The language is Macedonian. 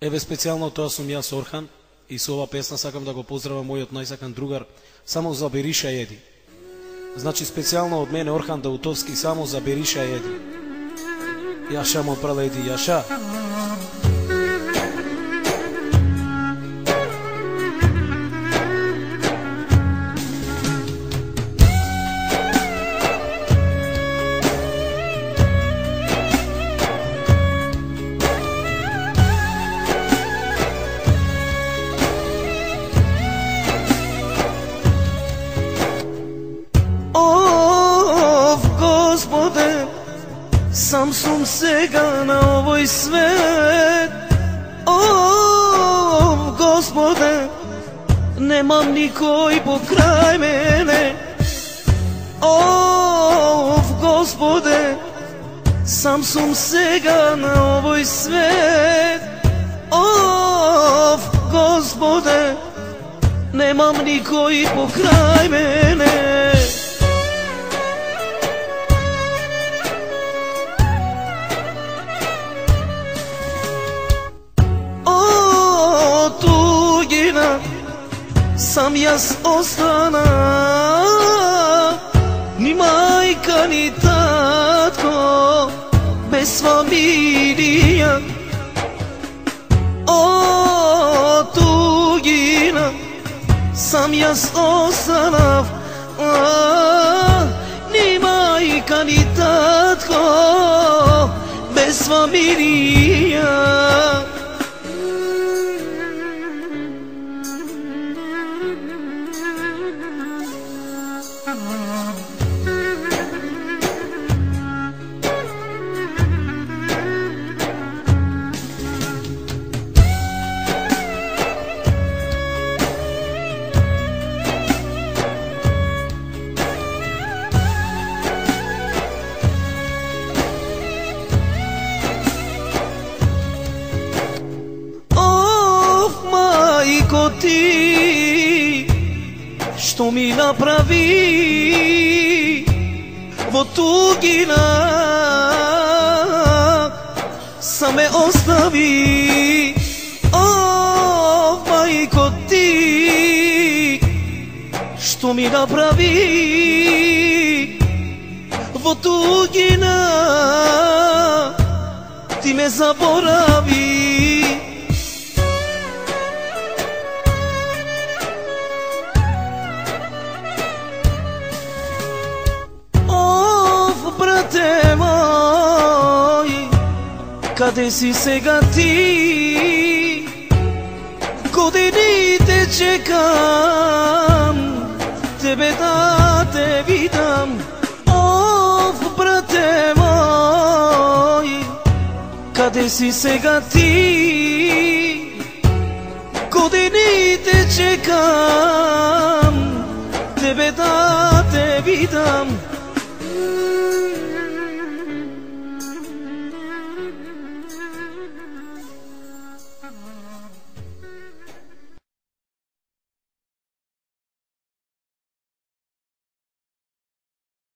Еве специјално тоа сум јас Орхан и со ова песна сакам да го поздравам мојот најсакан другар, само за Бериша еди. Значи специјално од мене Орхан Даутовски, само за Бериша еди. Јаша мо преледи, јаша. Господе, сам сум сега на овој свет. О, Господе, немам никој покрај мене. О, Господе, сам сум сега на овој свет. О, Господе, немам никој покрај мене. Сам јас остана, ни мајка, ни татко, без фамилија. О, тугина, сам јас останав, ни мајка, ни татко, без фамилија. Мајко ти, што ми направи во тугина, сам ме остави. О, мајко ти, што ми направи во тугина, ти ме заборави. Брате мој, каде си сега ти? Годините чекам тебе да те видам. Оф, брате мој, каде си сега ти? Годините чекам тебе да те видам.